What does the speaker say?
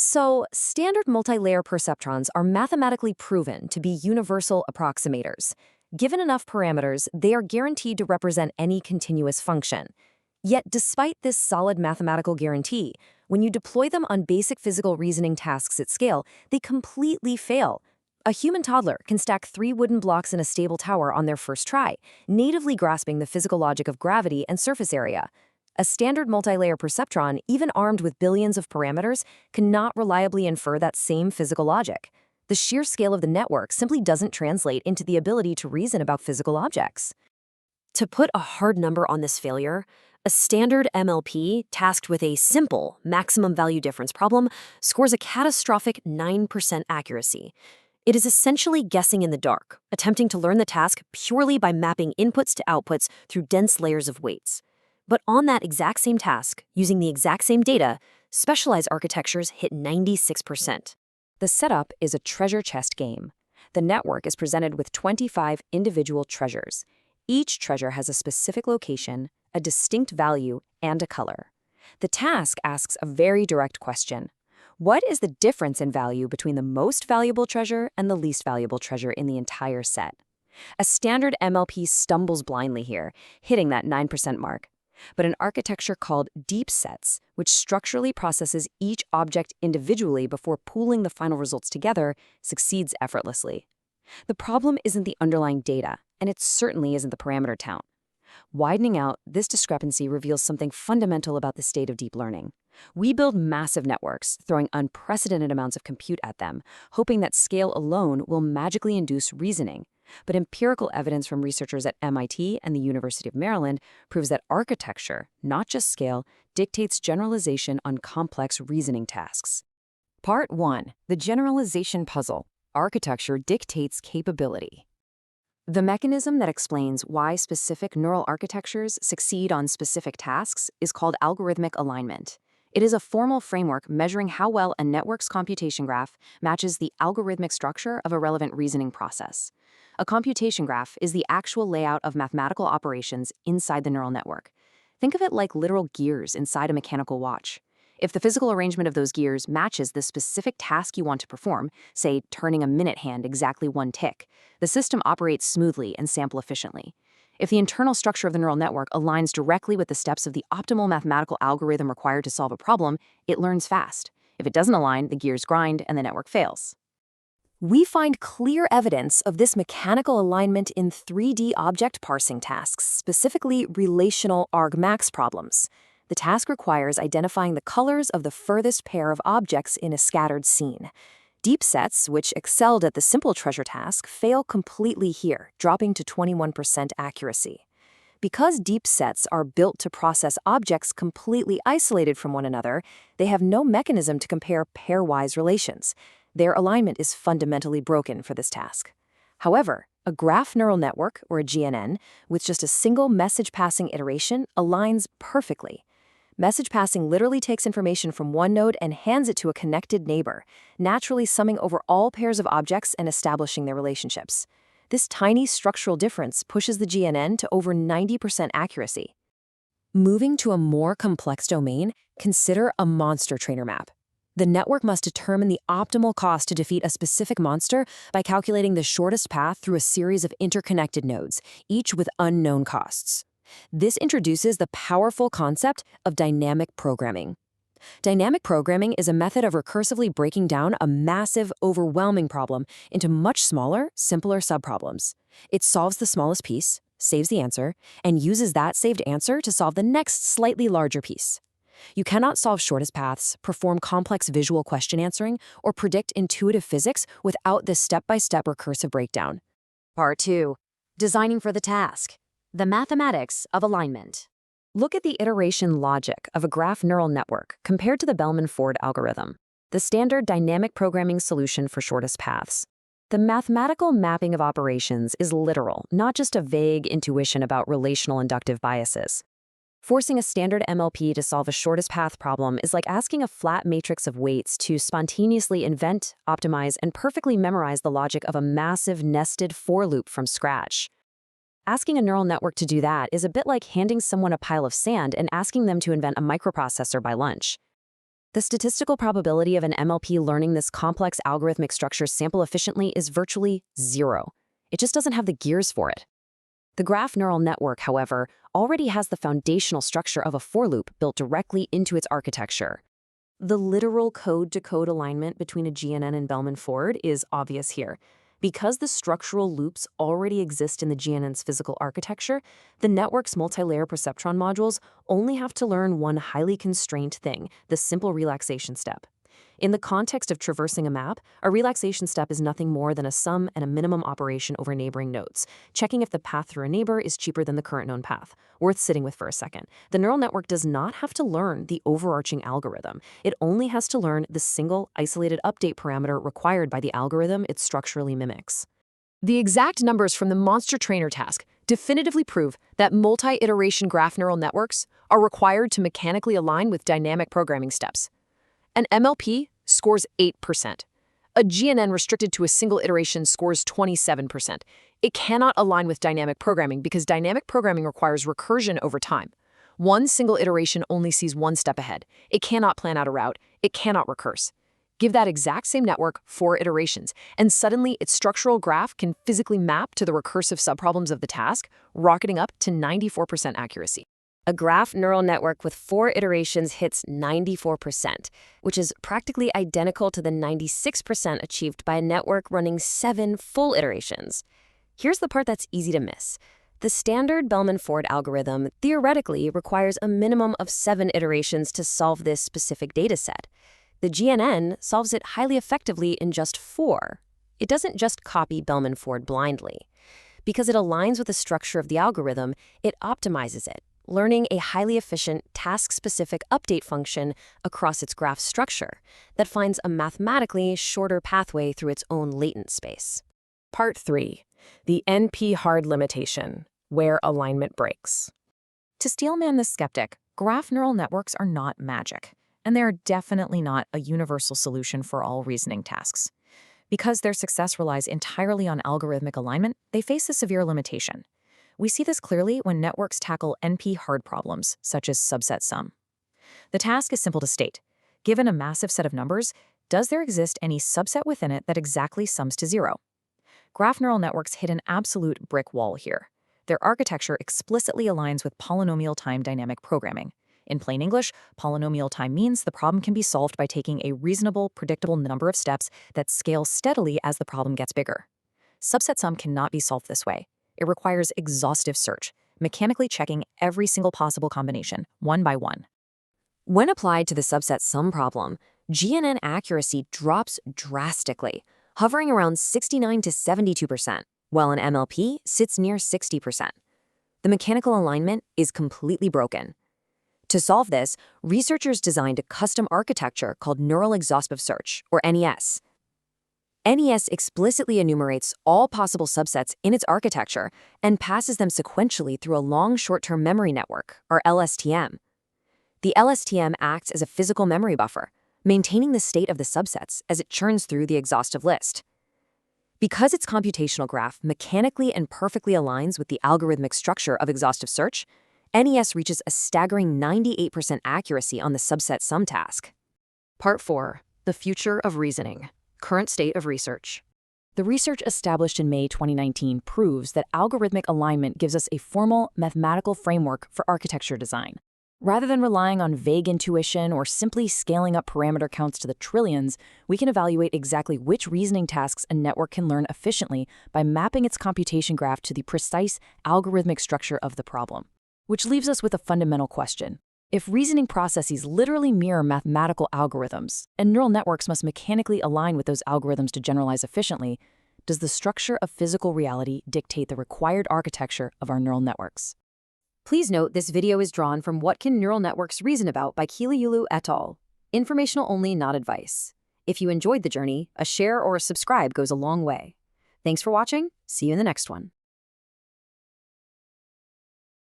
So, standard multilayer perceptrons are mathematically proven to be universal approximators. Given enough parameters, they are guaranteed to represent any continuous function. Yet, despite this solid mathematical guarantee, when you deploy them on basic physical reasoning tasks at scale, they completely fail. A human toddler can stack 3 wooden blocks in a stable tower on their first try, natively grasping the physical logic of gravity and surface area. A standard multilayer perceptron, even armed with billions of parameters, cannot reliably infer that same physical logic. The sheer scale of the network simply doesn't translate into the ability to reason about physical objects. To put a hard number on this failure, a standard MLP tasked with a simple maximum value difference problem scores a catastrophic 9% accuracy. It is essentially guessing in the dark, attempting to learn the task purely by mapping inputs to outputs through dense layers of weights. But on that exact same task, using the exact same data, specialized architectures hit 96%. The setup is a treasure chest game. The network is presented with 25 individual treasures. Each treasure has a specific location, a distinct value, and a color. The task asks a very direct question. What is the difference in value between the most valuable treasure and the least valuable treasure in the entire set? A standard MLP stumbles blindly here, hitting that 9% mark. But an architecture called deep sets, which structurally processes each object individually before pooling the final results together, succeeds effortlessly. The problem isn't the underlying data, and it certainly isn't the parameter count. Widening out, this discrepancy reveals something fundamental about the state of deep learning. We build massive networks, throwing unprecedented amounts of compute at them, hoping that scale alone will magically induce reasoning. But empirical evidence from researchers at MIT and the University of Maryland proves that architecture, not just scale, dictates generalization on complex reasoning tasks. Part 1. The generalization puzzle. Architecture dictates capability. The mechanism that explains why specific neural architectures succeed on specific tasks is called algorithmic alignment. It is a formal framework measuring how well a network's computation graph matches the algorithmic structure of a relevant reasoning process. A computation graph is the actual layout of mathematical operations inside the neural network. Think of it like literal gears inside a mechanical watch. If the physical arrangement of those gears matches the specific task you want to perform, say turning a minute hand exactly 1 tick, the system operates smoothly and sample efficiently. If the internal structure of the neural network aligns directly with the steps of the optimal mathematical algorithm required to solve a problem, it learns fast. If it doesn't align, the gears grind and the network fails. We find clear evidence of this mechanical alignment in 3D object parsing tasks, specifically relational argmax problems. The task requires identifying the colors of the furthest pair of objects in a scattered scene. Deep sets, which excelled at the simple treasure task, fail completely here, dropping to 21% accuracy. Because deep sets are built to process objects completely isolated from one another, they have no mechanism to compare pairwise relations. Their alignment is fundamentally broken for this task. However, a graph neural network, or a GNN, with just a single message passing iteration aligns perfectly. Message passing literally takes information from one node and hands it to a connected neighbor, naturally summing over all pairs of objects and establishing their relationships. This tiny structural difference pushes the GNN to over 90% accuracy. Moving to a more complex domain, consider a monster trainer map. The network must determine the optimal cost to defeat a specific monster by calculating the shortest path through a series of interconnected nodes, each with unknown costs. This introduces the powerful concept of dynamic programming. Dynamic programming is a method of recursively breaking down a massive, overwhelming problem into much smaller, simpler subproblems. It solves the smallest piece, saves the answer, and uses that saved answer to solve the next slightly larger piece. You cannot solve shortest paths, perform complex visual question answering, or predict intuitive physics without this step-by-step recursive breakdown. Part 2. Designing for the task. The mathematics of alignment. Look at the iteration logic of a graph neural network compared to the Bellman-Ford algorithm, the standard dynamic programming solution for shortest paths. The mathematical mapping of operations is literal, not just a vague intuition about relational inductive biases. Forcing a standard MLP to solve a shortest path problem is like asking a flat matrix of weights to spontaneously invent, optimize, and perfectly memorize the logic of a massive nested for loop from scratch. Asking a neural network to do that is a bit like handing someone a pile of sand and asking them to invent a microprocessor by lunch. The statistical probability of an MLP learning this complex algorithmic structure sample efficiently is virtually zero. It just doesn't have the gears for it. The graph neural network, however, already has the foundational structure of a for loop built directly into its architecture. The literal code-to-code alignment between a GNN and Bellman-Ford is obvious here. Because the structural loops already exist in the GNN's physical architecture, the network's multi-layer perceptron modules only have to learn one highly constrained thing, the simple relaxation step. In the context of traversing a map, a relaxation step is nothing more than a sum and a minimum operation over neighboring nodes, checking if the path through a neighbor is cheaper than the current known path. Worth sitting with for a second. The neural network does not have to learn the overarching algorithm. It only has to learn the single, isolated update parameter required by the algorithm it structurally mimics. The exact numbers from the monster trainer task definitively prove that multi-iteration graph neural networks are required to mechanically align with dynamic programming steps. An MLP scores 8%. A GNN restricted to a single iteration scores 27%. It cannot align with dynamic programming because dynamic programming requires recursion over time. One single iteration only sees one step ahead. It cannot plan out a route. It cannot recurse. Give that exact same network 4 iterations, and suddenly its structural graph can physically map to the recursive subproblems of the task, rocketing up to 94% accuracy. A graph neural network with 4 iterations hits 94%, which is practically identical to the 96% achieved by a network running 7 full iterations. Here's the part that's easy to miss. The standard Bellman-Ford algorithm theoretically requires a minimum of 7 iterations to solve this specific dataset. The GNN solves it highly effectively in just 4. It doesn't just copy Bellman-Ford blindly. Because it aligns with the structure of the algorithm, it optimizes it, learning a highly efficient, task-specific update function across its graph structure that finds a mathematically shorter pathway through its own latent space. Part 3. The NP-hard limitation, where alignment breaks. To Steelman the skeptic, graph neural networks are not magic, and they are definitely not a universal solution for all reasoning tasks. Because their success relies entirely on algorithmic alignment, they face a severe limitation. We see this clearly when networks tackle NP-hard problems, such as subset sum. The task is simple to state. Given a massive set of numbers, does there exist any subset within it that exactly sums to 0? Graph neural networks hit an absolute brick wall here. Their architecture explicitly aligns with polynomial time dynamic programming. In plain English, polynomial time means the problem can be solved by taking a reasonable, predictable number of steps that scale steadily as the problem gets bigger. Subset sum cannot be solved this way. It requires exhaustive search, mechanically checking every single possible combination, one by one. When applied to the subset sum problem, GNN accuracy drops drastically, hovering around 69 to 72%, while an MLP sits near 60%. The mechanical alignment is completely broken. To solve this, researchers designed a custom architecture called Neural Exhaustive Search, or NES. NES explicitly enumerates all possible subsets in its architecture and passes them sequentially through a long short-term memory network, or LSTM. The LSTM acts as a physical memory buffer, maintaining the state of the subsets as it churns through the exhaustive list. Because its computational graph mechanically and perfectly aligns with the algorithmic structure of exhaustive search, NES reaches a staggering 98% accuracy on the subset sum task. Part 4. The future of reasoning. Current state of research. The research established in May 2019 proves that algorithmic alignment gives us a formal mathematical framework for architecture design. Rather than relying on vague intuition or simply scaling up parameter counts to the trillions, we can evaluate exactly which reasoning tasks a network can learn efficiently by mapping its computation graph to the precise algorithmic structure of the problem. Which leaves us with a fundamental question. If reasoning processes literally mirror mathematical algorithms, and neural networks must mechanically align with those algorithms to generalize efficiently, does the structure of physical reality dictate the required architecture of our neural networks? Please note this video is drawn from What Can Neural Networks Reason About by Keeleyulu et al. Informational only, not advice. If you enjoyed the journey, a share or a subscribe goes a long way. Thanks for watching. See you in the next one.